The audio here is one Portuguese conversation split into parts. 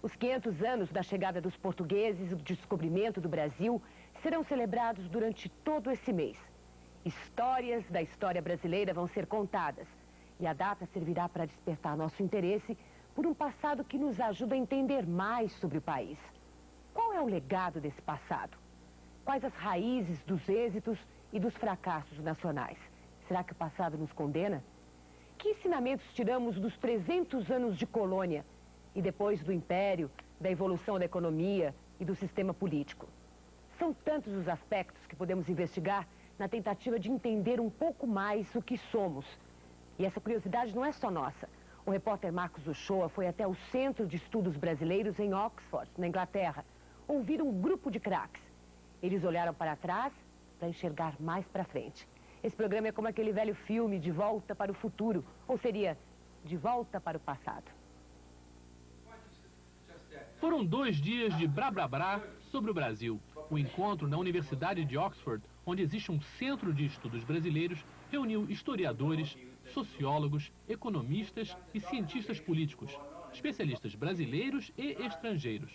Os 500 anos da chegada dos portugueses e do descobrimento do Brasil serão celebrados durante todo esse mês. Histórias da história brasileira vão ser contadas e a data servirá para despertar nosso interesse por um passado que nos ajuda a entender mais sobre o país. Qual é o legado desse passado? Quais as raízes dos êxitos e dos fracassos nacionais? Será que o passado nos condena? Que ensinamentos tiramos dos 300 anos de colônia e depois do império, da evolução da economia e do sistema político? São tantos os aspectos que podemos investigar na tentativa de entender um pouco mais o que somos. E essa curiosidade não é só nossa. O repórter Marcos Uchoa foi até o Centro de Estudos Brasileiros em Oxford, na Inglaterra, ouvir um grupo de craques. Eles olharam para trás para enxergar mais para frente. Esse programa é como aquele velho filme De Volta para o Futuro, ou seria De Volta para o Passado. Foram 2 dias de blá-blá-blá sobre o Brasil. O encontro na Universidade de Oxford, onde existe um centro de estudos brasileiros, reuniu historiadores, sociólogos, economistas e cientistas políticos, especialistas brasileiros e estrangeiros.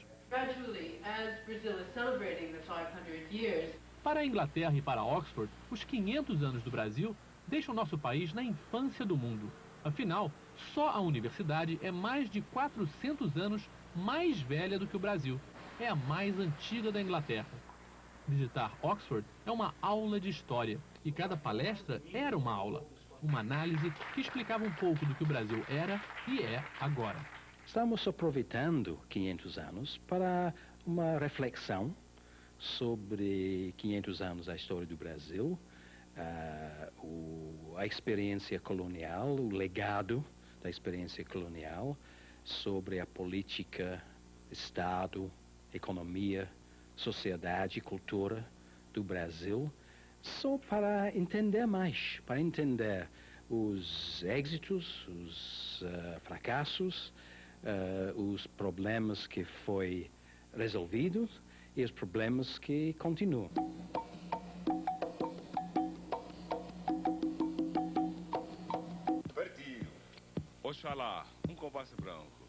Para a Inglaterra e para Oxford, os 500 anos do Brasil deixam nosso país na infância do mundo. Afinal, só a universidade é mais de 400 anos mais velha do que o Brasil. É a mais antiga da Inglaterra. Visitar Oxford é uma aula de história e cada palestra era uma aula. Uma análise que explicava um pouco do que o Brasil era e é agora. Estamos aproveitando 500 anos para uma reflexão sobre 500 anos da história do Brasil, a experiência colonial, o legado da experiência colonial, sobre a política, Estado, economia, sociedade e cultura do Brasil, só para entender mais, para entender os êxitos, os fracassos, os problemas que foi resolvidos e os problemas que continuam. Partiu. Oxalá, um compasso branco.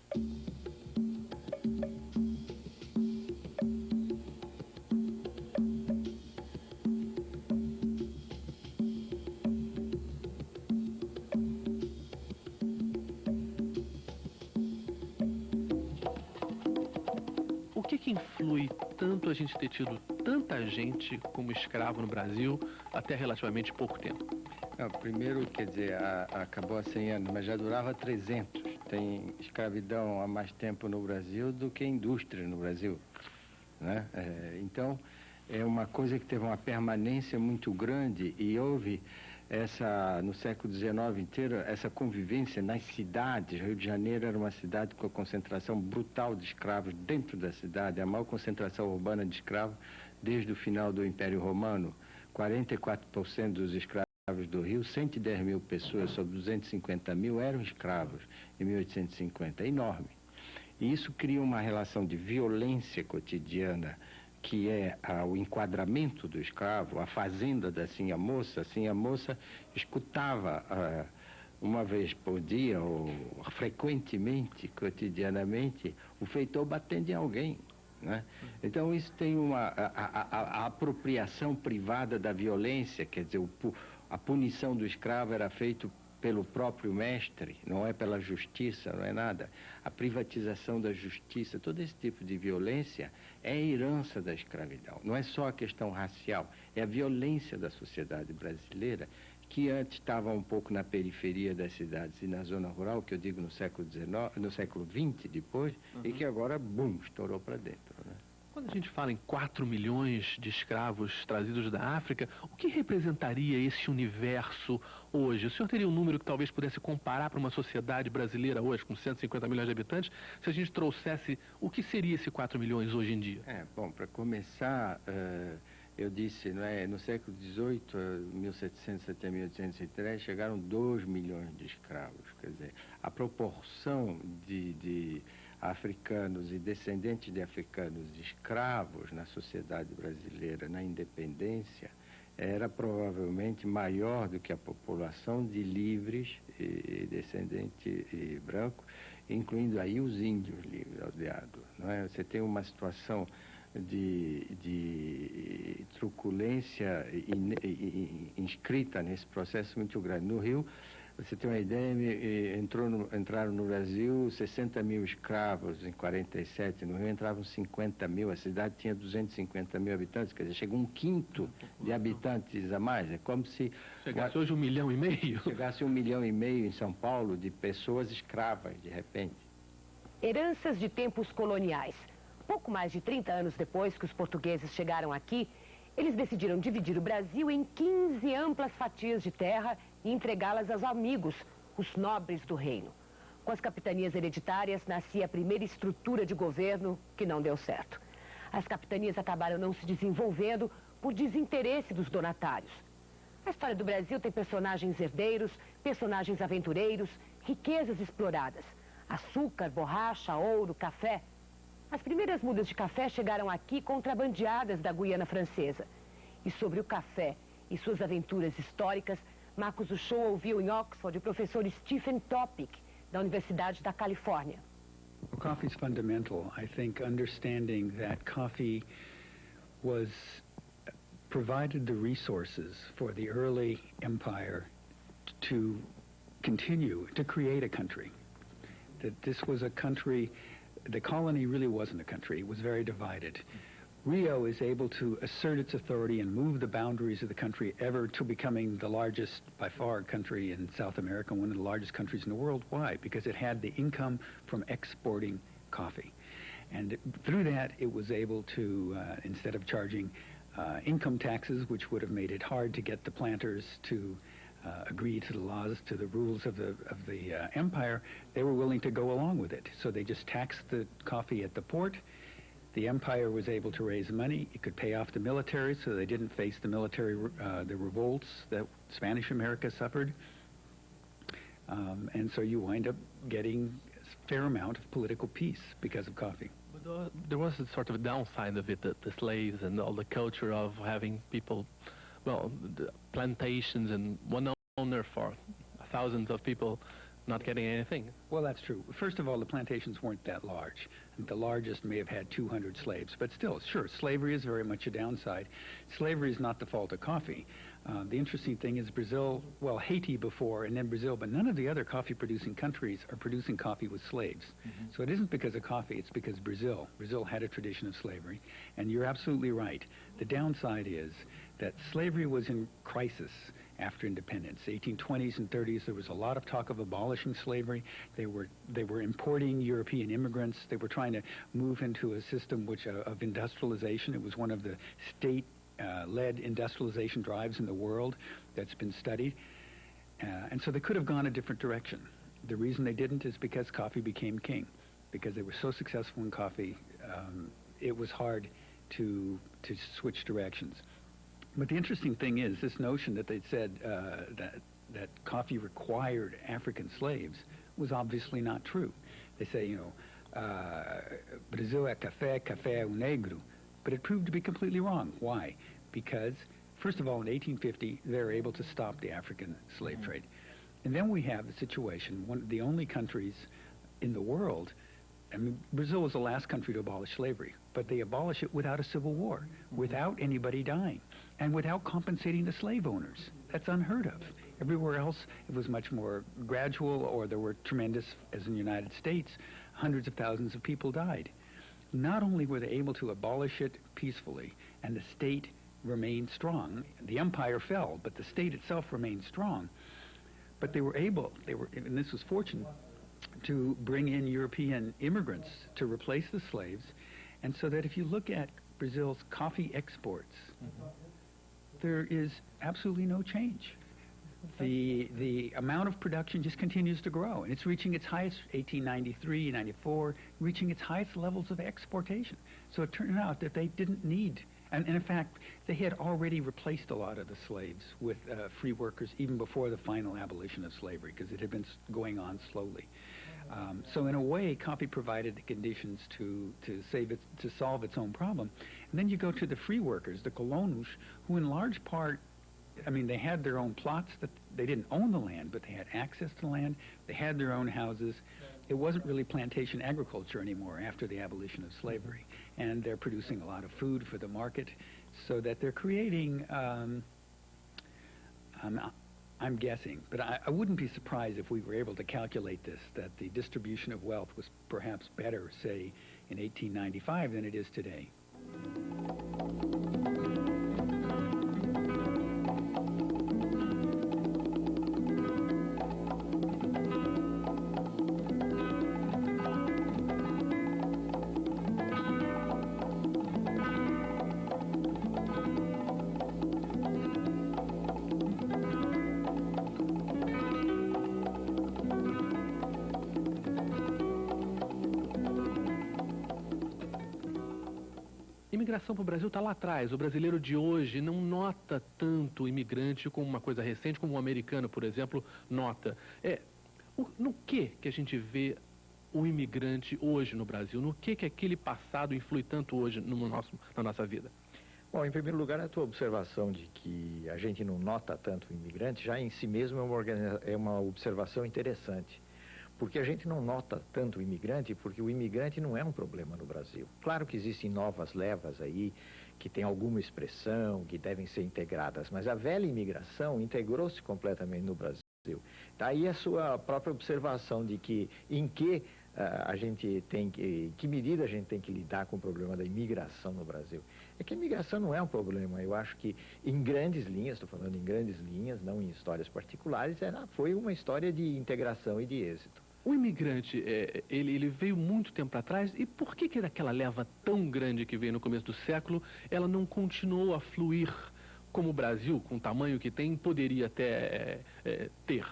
O que influi tanto a gente ter tido tanta gente como escravo no Brasil até relativamente pouco tempo? Primeiro, quer dizer, acabou há 100 anos, mas já durava 300. Tem escravidão há mais tempo no Brasil do que indústria no Brasil, né? Então, é uma coisa que teve uma permanência muito grande e houve no século XIX inteiro, essa convivência nas cidades. Rio de Janeiro era uma cidade com a concentração brutal de escravos dentro da cidade, a maior concentração urbana de escravos desde o final do Império Romano. 44% dos escravos do Rio, 110 mil pessoas sobre 250 mil eram escravos em 1850, enorme. E isso cria uma relação de violência cotidiana, que é o enquadramento do escravo, a fazenda da Sinha Moça. A Sinha Moça escutava uma vez por dia, ou frequentemente, cotidianamente, o feitor batendo em alguém, né? Então isso tem a apropriação privada da violência, quer dizer, a punição do escravo era feita pelo próprio mestre, não é pela justiça, não é nada. A privatização da justiça, todo esse tipo de violência é herança da escravidão. Não é só a questão racial, é a violência da sociedade brasileira, que antes estava um pouco na periferia das cidades e na zona rural, que eu digo no século XX depois, e que agora, bum, estourou para dentro, né? Quando a gente fala em 4 milhões de escravos trazidos da África, o que representaria esse universo hoje? O senhor teria um número que talvez pudesse comparar para uma sociedade brasileira hoje, com 150 milhões de habitantes, se a gente trouxesse o que seria esse 4 milhões hoje em dia? Bom, para começar, eu disse, não é, no século XVIII, 1700 até 1803, chegaram 2 milhões de escravos. Quer dizer, a proporção de africanos e descendentes de africanos escravos na sociedade brasileira, na independência, era provavelmente maior do que a população de livres e descendente e branco, incluindo aí os índios livres aldeados, não é? Você tem uma situação de truculência inscrita nesse processo muito grande. No Rio, você tem uma ideia, entraram no Brasil 60 mil escravos em 47, no Rio entravam 50 mil, a cidade tinha 250 mil habitantes, quer dizer, chegou um quinto de habitantes a mais. É como se... Chegasse hoje 1,5 milhão. Chegasse 1,5 milhão em São Paulo de pessoas escravas, de repente. Heranças de tempos coloniais. Pouco mais de 30 anos depois que os portugueses chegaram aqui, eles decidiram dividir o Brasil em 15 amplas fatias de terra e entregá-las aos amigos, os nobres do reino. Com as capitanias hereditárias, nascia a primeira estrutura de governo que não deu certo. As capitanias acabaram não se desenvolvendo por desinteresse dos donatários. A história do Brasil tem personagens herdeiros, personagens aventureiros, riquezas exploradas. Açúcar, borracha, ouro, café. As primeiras mudas de café chegaram aqui contrabandeadas da Guiana Francesa. E sobre o café e suas aventuras históricas, Marcos Uchoa ouviu em Oxford o professor Stephen Topic, da Universidade da Califórnia. Coffee is fundamental. I think understanding that coffee provided the resources for the early empire to continue, to create a country. That this was a country, the colony really wasn't a country, it was very divided. Rio is able to assert its authority and move the boundaries of the country ever to becoming the largest, by far, country in South America, one of the largest countries in the world. Why? Because it had the income from exporting coffee. And through that, it was able to, instead of charging income taxes, which would have made it hard to get the planters to agree to the laws, to the rules of the empire, they were willing to go along with it. So they just taxed the coffee at the port. The empire was able to raise money. It could pay off the military, so they didn't face the military, the revolts that Spanish America suffered. And so you wind up getting a fair amount of political peace because of coffee. But there was a sort of downside of it, the slaves and all the culture of having people, well, the plantations and one owner for thousands of people not getting anything. Well, that's true. First of all, the plantations weren't that large. The largest may have had 200 slaves, but still, sure, slavery is very much a downside. Slavery is not the fault of coffee. The interesting thing is Brazil, well, Haiti before, and then Brazil, but none of the other coffee-producing countries are producing coffee with slaves. So it isn't because of coffee, it's because Brazil had a tradition of slavery. And you're absolutely right. The downside is that slavery was in crisis after independence. 1820s and 30s, there was a lot of talk of abolishing slavery. They were importing European immigrants. They were trying to move into a system of industrialization. It was one of the state-led industrialization drives in the world that's been studied. And so they could have gone a different direction. The reason they didn't is because coffee became king. Because they were so successful in coffee, it was hard to switch directions. But the interesting thing is this notion that they'd said that coffee required African slaves was obviously not true. They say, Brasil é café, café é o negro. But it proved to be completely wrong. Why? Because, first of all, in 1850, they were able to stop the African slave trade. And then we have the situation, one of the only countries in the world, I mean, Brazil was the last country to abolish slavery, but they abolish it without a civil war, without anybody dying, and without compensating the slave owners. That's unheard of. Everywhere else, it was much more gradual, or there were tremendous, as in the United States, hundreds of thousands of people died. Not only were they able to abolish it peacefully, and the state remained strong, the empire fell, but the state itself remained strong, but they were, and this was fortunate, to bring in European immigrants to replace the slaves, and so that if you look at Brazil's coffee exports, there is absolutely no change. The amount of production just continues to grow, and it's reaching its highest, 1893, 94, reaching its highest levels of exportation. So it turned out that they didn't need, and in fact, they had already replaced a lot of the slaves with free workers even before the final abolition of slavery, because it had been going on slowly. So in a way, coffee provided the conditions to solve its own problem. And then you go to the free workers, the colonos, who in large part, I mean, they had their own plots, that they didn't own the land, but they had access to land, they had their own houses. It wasn't really plantation agriculture anymore after the abolition of slavery. And they're producing a lot of food for the market, so that they're creating, I'm guessing, but I wouldn't be surprised if we were able to calculate this, that the distribution of wealth was perhaps better, say, in 1895 than it is today. A imigração para o Brasil está lá atrás. O brasileiro de hoje não nota tanto o imigrante como uma coisa recente, como o americano, por exemplo, nota. No que a gente vê o imigrante hoje no Brasil? No que aquele passado influi tanto hoje na nossa vida? Bom, em primeiro lugar, a tua observação de que a gente não nota tanto o imigrante, já em si mesmo é uma observação interessante. Porque a gente não nota tanto o imigrante, porque o imigrante não é um problema no Brasil. Claro que existem novas levas aí, que têm alguma expressão, que devem ser integradas, mas a velha imigração integrou-se completamente no Brasil. Daí a sua própria observação de que em que medida a gente tem que lidar com o problema da imigração no Brasil. É que a imigração não é um problema. Eu acho que em grandes linhas, estou falando em grandes linhas, não em histórias particulares, foi uma história de integração e de êxito. O imigrante, ele veio muito tempo atrás, e por que daquela leva tão grande que veio no começo do século, ela não continuou a fluir como o Brasil, com o tamanho que tem, poderia até ter?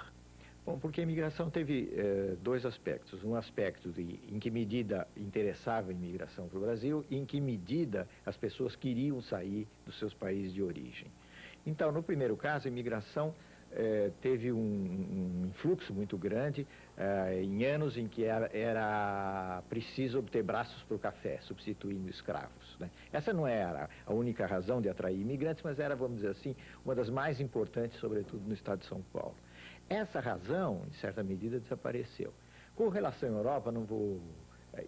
Bom, porque a imigração teve dois aspectos. Um aspecto de em que medida interessava a imigração para o Brasil e em que medida as pessoas queriam sair dos seus países de origem. Então, no primeiro caso, a imigração teve um influxo muito grande em anos em que era preciso obter braços para o café, substituindo escravos, né? Essa não era a única razão de atrair imigrantes, mas era, vamos dizer assim, uma das mais importantes, sobretudo no estado de São Paulo. Essa razão, em certa medida, desapareceu. Com relação à Europa, não vou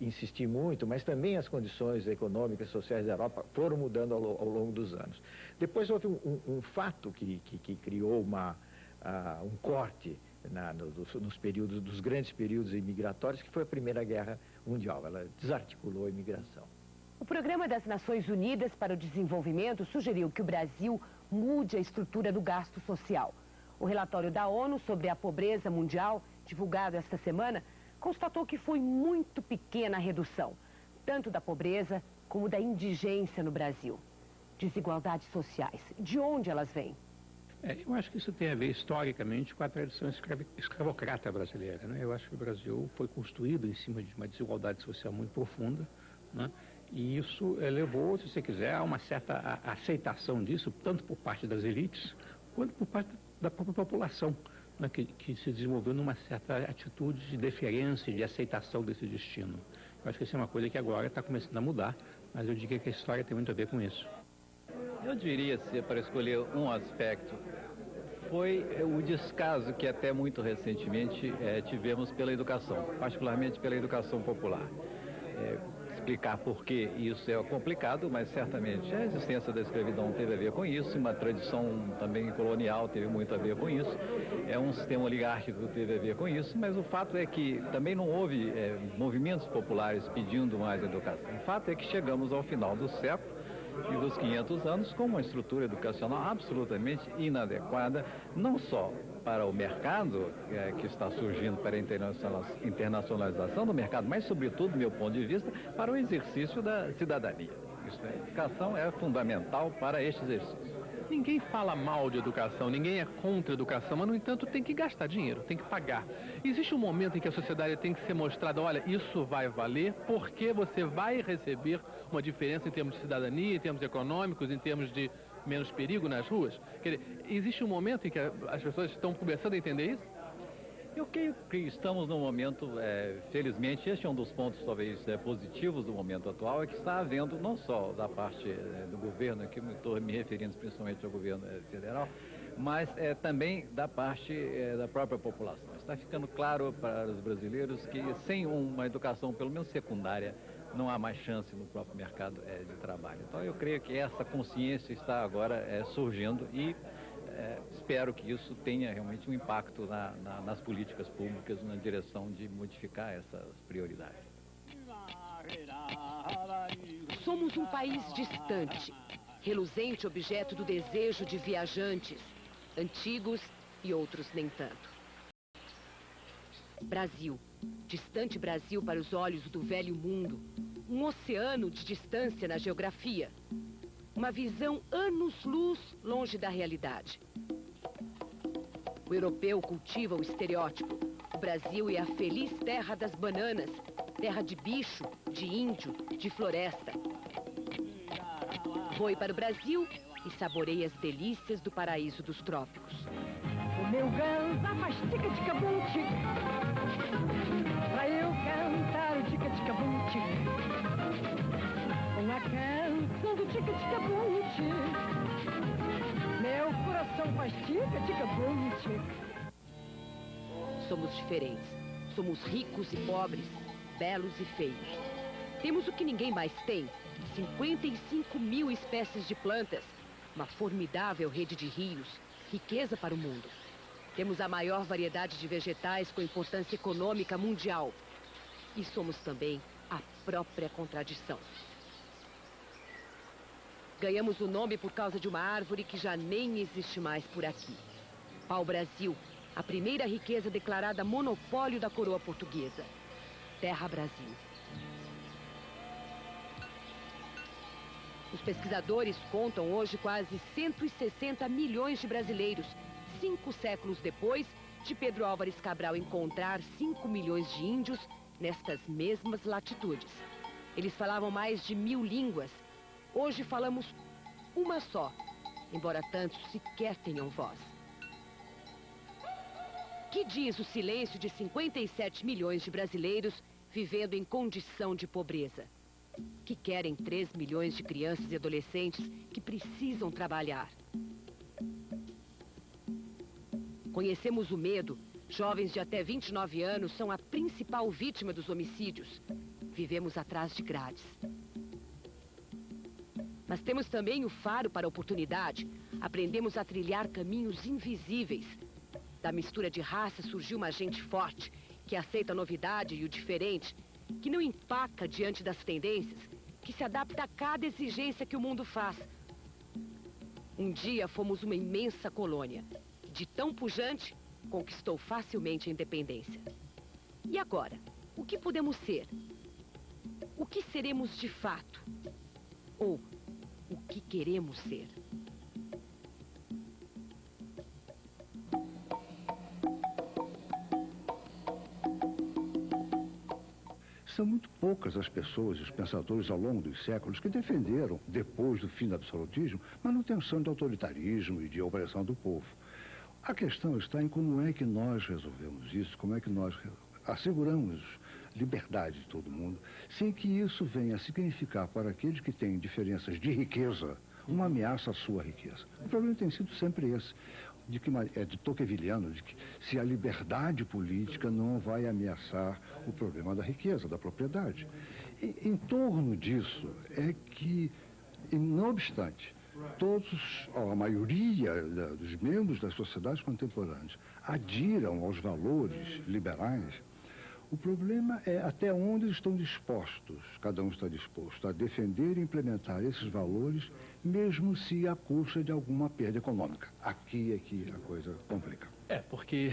insistir muito, mas também as condições econômicas e sociais da Europa foram mudando ao longo dos anos. Depois houve um fato que criou um corte nos grandes períodos imigratórios, que foi a Primeira Guerra Mundial. Ela desarticulou a imigração. O Programa das Nações Unidas para o Desenvolvimento sugeriu que o Brasil mude a estrutura do gasto social. O relatório da ONU sobre a pobreza mundial, divulgado esta semana, constatou que foi muito pequena a redução, tanto da pobreza como da indigência no Brasil. Desigualdades sociais, de onde elas vêm? Eu acho que isso tem a ver historicamente com a tradição escravocrata brasileira, né? Eu acho que o Brasil foi construído em cima de uma desigualdade social muito profunda, né? E isso levou, se você quiser, a uma certa aceitação disso, tanto por parte das elites, quanto por parte da própria população, né? Que se desenvolveu numa certa atitude de deferência e de aceitação desse destino. Eu acho que isso é uma coisa que agora está começando a mudar, mas eu diria que a história tem muito a ver com isso. Eu diria, se para escolher um aspecto, foi o descaso que até muito recentemente tivemos pela educação, particularmente pela educação popular. Explicar por que isso é complicado, mas certamente a existência da escravidão teve a ver com isso, uma tradição também colonial teve muito a ver com isso, um sistema oligárquico teve a ver com isso, mas o fato é que também não houve movimentos populares pedindo mais educação. O fato é que chegamos ao final do século e dos 500 anos com uma estrutura educacional absolutamente inadequada, não só para o mercado que está surgindo para a internacionalização do mercado, mas sobretudo, do meu ponto de vista, para o exercício da cidadania. A educação é fundamental para este exercício. Ninguém fala mal de educação, ninguém é contra a educação, mas, no entanto, tem que gastar dinheiro, tem que pagar. Existe um momento em que a sociedade tem que ser mostrada, olha, isso vai valer porque você vai receber uma diferença em termos de cidadania, em termos econômicos, em termos de menos perigo nas ruas. Quer dizer, existe um momento em que as pessoas estão começando a entender isso? Eu creio que estamos num momento, felizmente, este é um dos pontos talvez positivos do momento atual, é que está havendo, não só da parte do governo, aqui estou me referindo principalmente ao governo federal, mas também da parte da própria população. Está ficando claro para os brasileiros que sem uma educação, pelo menos secundária, não há mais chance no próprio mercado de trabalho. Então eu creio que essa consciência está agora surgindo e espero que isso tenha realmente um impacto nas políticas públicas na direção de modificar essas prioridades. Somos um país distante, reluzente objeto do desejo de viajantes, antigos e outros nem tanto. Brasil, distante Brasil para os olhos do velho mundo, um oceano de distância na geografia. Uma visão anos-luz longe da realidade. O europeu cultiva o estereótipo. O Brasil é a feliz terra das bananas, terra de bicho, de índio, de floresta. Voe para o Brasil e saboreie as delícias do paraíso dos trópicos. O meu ganza faz tica-tica-bum-tica, pra eu cantar o tica-tica-bum-tica. Com a canção do tica-tica-bum-tica, meu coração faz tica-tica-bum-tica. Somos diferentes. Somos ricos e pobres, belos e feios. Temos o que ninguém mais tem: 55 mil espécies de plantas, uma formidável rede de rios, riqueza para o mundo. Temos a maior variedade de vegetais com importância econômica mundial. E somos também a própria contradição. Ganhamos o nome por causa de uma árvore que já nem existe mais por aqui. Pau-Brasil, a primeira riqueza declarada monopólio da coroa portuguesa. Terra Brasil. Os pesquisadores contam hoje quase 160 milhões de brasileiros, 5 séculos depois de Pedro Álvares Cabral encontrar 5 milhões de índios nestas mesmas latitudes. Eles falavam mais de 1000 línguas. Hoje falamos uma só, embora tantos sequer tenham voz. Que diz o silêncio de 57 milhões de brasileiros vivendo em condição de pobreza? Que querem 3 milhões de crianças e adolescentes que precisam trabalhar? Conhecemos o medo. Jovens de até 29 anos são a principal vítima dos homicídios. Vivemos atrás de grades. Mas temos também o faro para a oportunidade. Aprendemos a trilhar caminhos invisíveis. Da mistura de raça surgiu uma gente forte, que aceita a novidade e o diferente, que não empaca diante das tendências, que se adapta a cada exigência que o mundo faz. Um dia fomos uma imensa colônia. De tão pujante, conquistou facilmente a independência. E agora? O que podemos ser? O que seremos de fato? Ou o que queremos ser? São muito poucas as pessoas e os pensadores ao longo dos séculos que defenderam, depois do fim do absolutismo, manutenção de autoritarismo e de opressão do povo. A questão está em como é que nós resolvemos isso, como é que nós asseguramos liberdade de todo mundo, sem que isso venha a significar para aqueles que têm diferenças de riqueza uma ameaça à sua riqueza. O problema tem sido sempre esse, de Tocquevilleano, de que se a liberdade política não vai ameaçar o problema da riqueza, da propriedade. Em torno disso é que, não obstante, a maioria dos membros das sociedades contemporâneas adiram aos valores liberais. O problema é até onde eles estão dispostos, cada um está disposto a defender e implementar esses valores, mesmo se à custa de alguma perda econômica. Aqui é que a coisa complica. Porque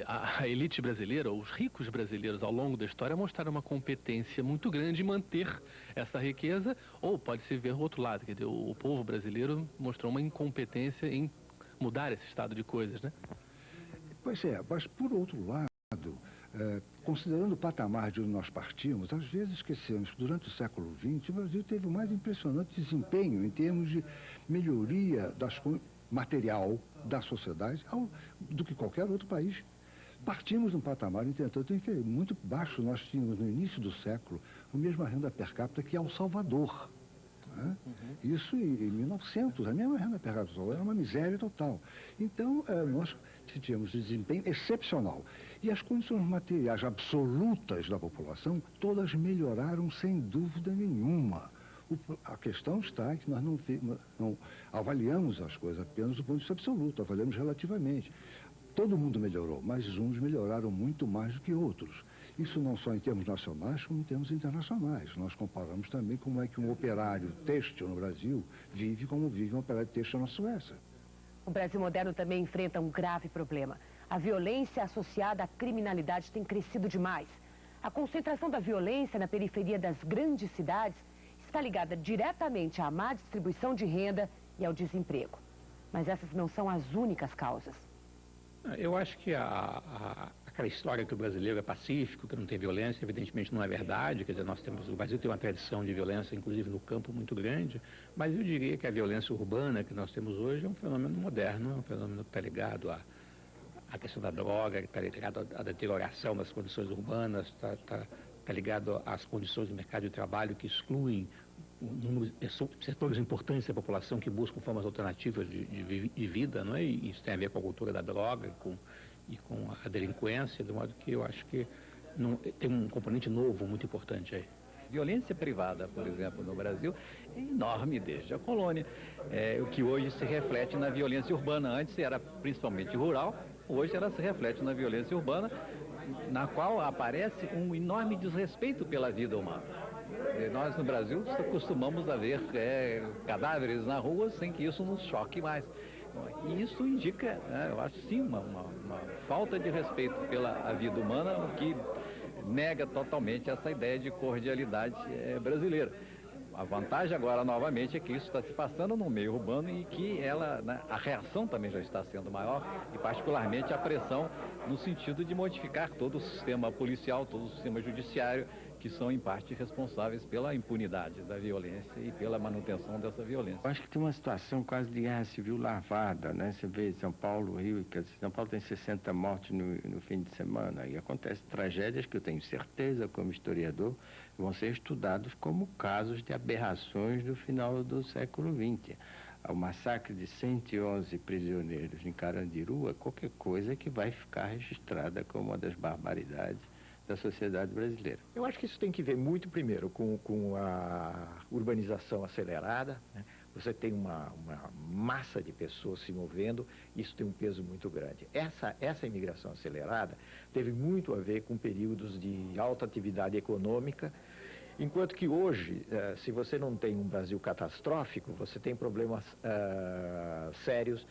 a elite brasileira, os ricos brasileiros ao longo da história mostraram uma competência muito grande em manter essa riqueza, ou pode-se ver o outro lado, quer dizer, o povo brasileiro mostrou uma incompetência em mudar esse estado de coisas, né? Pois é, mas por outro lado, considerando o patamar de onde nós partimos, às vezes esquecemos que durante o século XX o Brasil teve o mais impressionante desempenho em termos de melhoria material da sociedade do que qualquer outro país. Partimos de um patamar, entretanto, em que muito baixo. Nós tínhamos, no início do século, a mesma renda per capita que El Salvador. Né? Isso em 1900, a mesma renda per capita era uma miséria total. Então, nós tínhamos um desempenho excepcional. E as condições materiais absolutas da população, todas melhoraram sem dúvida nenhuma. A questão está em que nós não avaliamos as coisas apenas do ponto de vista absoluto, avaliamos relativamente. Todo mundo melhorou, mas uns melhoraram muito mais do que outros. Isso não só em termos nacionais, como em termos internacionais. Nós comparamos também como é que um operário têxtil no Brasil vive como vive um operário têxtil na Suécia. O Brasil moderno também enfrenta um grave problema. A violência associada à criminalidade tem crescido demais. A concentração da violência na periferia das grandes cidades está ligada diretamente à má distribuição de renda e ao desemprego. Mas essas não são as únicas causas. Eu acho que aquela história que o brasileiro é pacífico, que não tem violência, evidentemente não é verdade. Quer dizer, o Brasil tem uma tradição de violência, inclusive no campo, muito grande. Mas eu diria que a violência urbana que nós temos hoje é um fenômeno moderno, é um fenômeno que está ligado à questão da droga, que está ligado à deterioração das condições urbanas, está ligado às condições do mercado de trabalho que excluem setores importantes da população que buscam formas alternativas de vida, não é? E isso tem a ver com a cultura da droga e com a delinquência, de modo que eu acho que tem um componente novo muito importante aí. Violência privada, por exemplo, no Brasil, é enorme desde a colônia. O que hoje se reflete na violência urbana. Antes era principalmente rural, hoje ela se reflete na violência urbana, na qual aparece um enorme desrespeito pela vida humana. Nós no Brasil costumamos a ver cadáveres na rua sem que isso nos choque mais. E isso indica, eu acho sim, uma falta de respeito pela vida humana, o que nega totalmente essa ideia de cordialidade brasileira. A vantagem agora, novamente, é que isso está se passando no meio urbano e que a reação também já está sendo maior, e particularmente a pressão no sentido de modificar todo o sistema policial, todo o sistema judiciário, que são, em parte, responsáveis pela impunidade da violência e pela manutenção dessa violência. Eu acho que tem uma situação quase de guerra civil lavada, né? Você vê São Paulo, Rio, São Paulo tem 60 mortes no fim de semana, e acontecem tragédias que eu tenho certeza, como historiador, vão ser estudados como casos de aberrações do final do século XX. O massacre de 111 prisioneiros em Carandiru é qualquer coisa que vai ficar registrada como uma das barbaridades da sociedade brasileira. Eu acho que isso tem que ver muito, primeiro, com a urbanização acelerada, né? Você tem uma massa de pessoas se movendo, isso tem um peso muito grande. Essa imigração acelerada teve muito a ver com períodos de alta atividade econômica, enquanto que hoje, se você não tem um Brasil catastrófico, você tem problemas sérios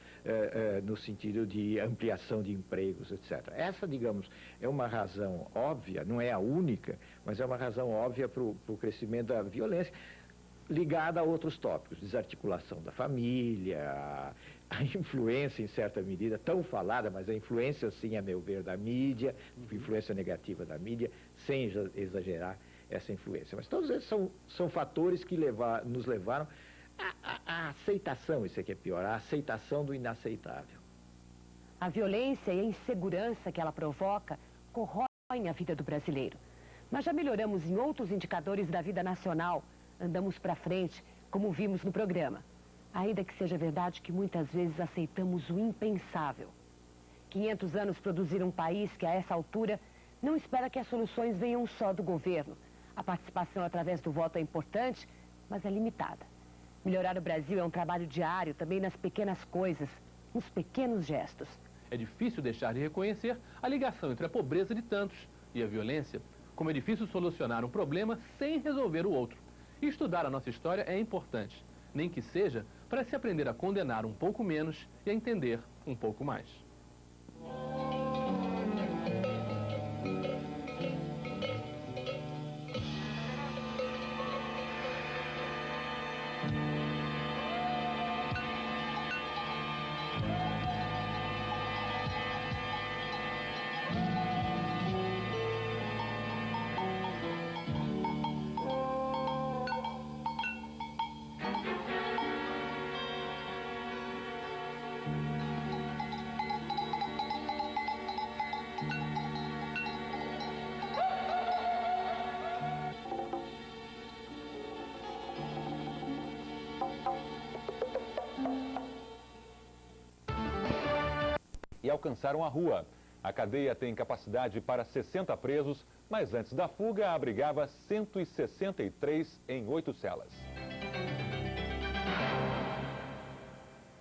no sentido de ampliação de empregos, etc. Essa, digamos, é uma razão óbvia, não é a única, mas é uma razão óbvia para o crescimento da violência, ligada a outros tópicos, desarticulação da família, a influência, em certa medida, tão falada, mas a influência, sim, a meu ver, da mídia, influência negativa da mídia, sem exagerar essa influência. Mas todos esses são fatores que nos levaram à aceitação, isso aqui é pior, à aceitação do inaceitável. A violência e a insegurança que ela provoca corroem a vida do brasileiro. Mas já melhoramos em outros indicadores da vida nacional. Andamos para frente, como vimos no programa. Ainda que seja verdade que muitas vezes aceitamos o impensável. 500 anos produziram um país que, a essa altura, não espera que as soluções venham só do governo. A participação através do voto é importante, mas é limitada. Melhorar o Brasil é um trabalho diário, também nas pequenas coisas, nos pequenos gestos. É difícil deixar de reconhecer a ligação entre a pobreza de tantos e a violência, como é difícil solucionar um problema sem resolver o outro. E estudar a nossa história é importante, nem que seja para se aprender a condenar um pouco menos e a entender um pouco mais. e alcançaram a rua. A cadeia tem capacidade para 60 presos, mas antes da fuga abrigava 163 em 8 celas.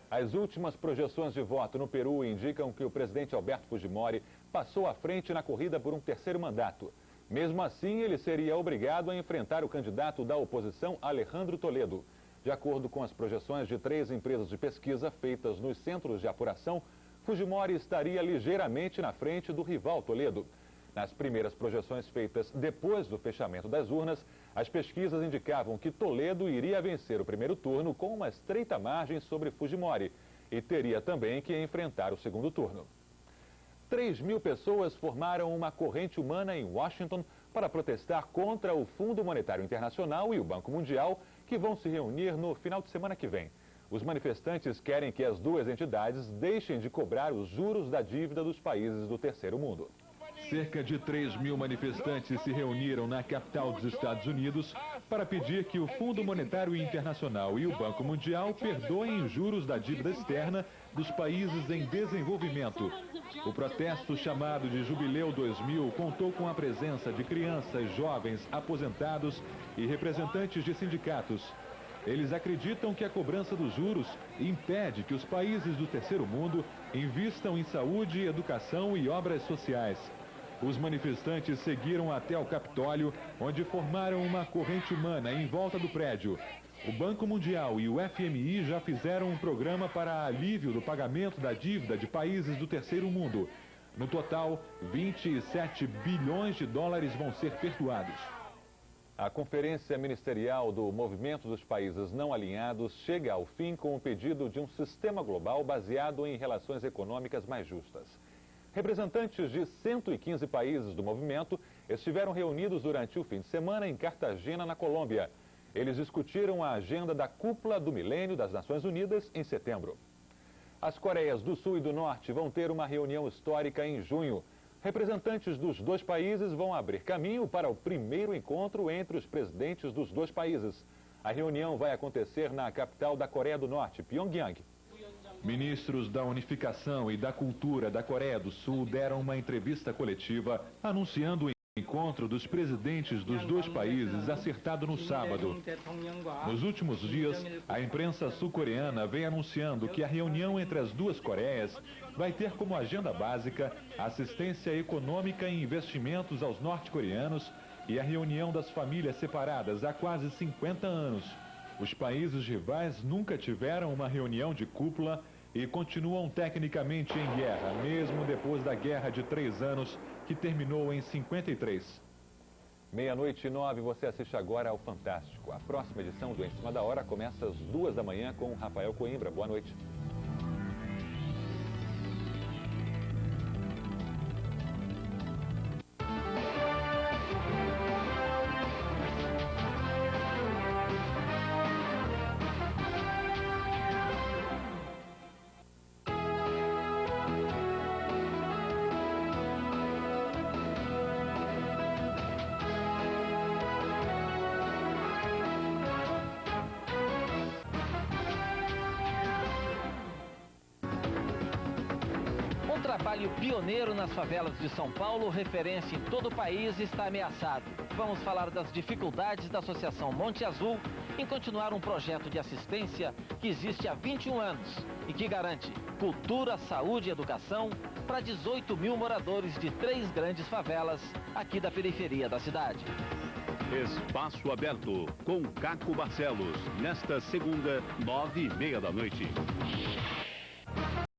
As últimas projeções de voto no Peru indicam que o presidente Alberto Fujimori passou à frente na corrida por um terceiro mandato. Mesmo assim, ele seria obrigado a enfrentar o candidato da oposição, Alejandro Toledo. De acordo com as projeções de 3 empresas de pesquisa feitas nos centros de apuração, Fujimori estaria ligeiramente na frente do rival Toledo. Nas primeiras projeções feitas depois do fechamento das urnas, as pesquisas indicavam que Toledo iria vencer o primeiro turno com uma estreita margem sobre Fujimori e teria também que enfrentar o segundo turno. 3.000 pessoas formaram uma corrente humana em Washington para protestar contra o Fundo Monetário Internacional e o Banco Mundial, que vão se reunir no final de semana que vem. Os manifestantes querem que as duas entidades deixem de cobrar os juros da dívida dos países do terceiro mundo. Cerca de 3.000 manifestantes se reuniram na capital dos Estados Unidos para pedir que o Fundo Monetário Internacional e o Banco Mundial perdoem os juros da dívida externa dos países em desenvolvimento. O protesto, chamado de Jubileu 2000, contou com a presença de crianças, jovens, aposentados e representantes de sindicatos. Eles acreditam que a cobrança dos juros impede que os países do terceiro mundo invistam em saúde, educação e obras sociais. Os manifestantes seguiram até o Capitólio, onde formaram uma corrente humana em volta do prédio. O Banco Mundial e o FMI já fizeram um programa para alívio do pagamento da dívida de países do terceiro mundo. No total, 27 bilhões de dólares vão ser perdoados. A Conferência Ministerial do Movimento dos Países Não Alinhados chega ao fim com o pedido de um sistema global baseado em relações econômicas mais justas. Representantes de 115 países do movimento estiveram reunidos durante o fim de semana em Cartagena, na Colômbia. Eles discutiram a agenda da Cúpula do Milênio das Nações Unidas em setembro. As Coreias do Sul e do Norte vão ter uma reunião histórica em junho. Representantes dos dois países vão abrir caminho para o primeiro encontro entre os presidentes dos dois países. A reunião vai acontecer na capital da Coreia do Norte, Pyongyang. Ministros da Unificação e da Cultura da Coreia do Sul deram uma entrevista coletiva anunciando o encontro dos presidentes dos dois países acertado no sábado. Nos últimos dias, a imprensa sul-coreana vem anunciando que a reunião entre as duas Coreias vai ter como agenda básica assistência econômica e investimentos aos norte-coreanos e a reunião das famílias separadas há quase 50 anos. Os países rivais nunca tiveram uma reunião de cúpula e continuam tecnicamente em guerra, mesmo depois da Guerra de 3 anos, que terminou em 53. 00:09, você assiste agora ao Fantástico. A próxima edição do Em Cima da Hora começa às 2 da manhã com Rafael Coimbra. Boa noite. trabalho pioneiro nas favelas de São Paulo, referência em todo o país, está ameaçado. Vamos falar das dificuldades da Associação Monte Azul em continuar um projeto de assistência que existe há 21 anos e que garante cultura, saúde e educação para 18 mil moradores de 3 grandes favelas aqui da periferia da cidade. Espaço Aberto, com Caco Barcelos, nesta segunda, 21h30 da noite.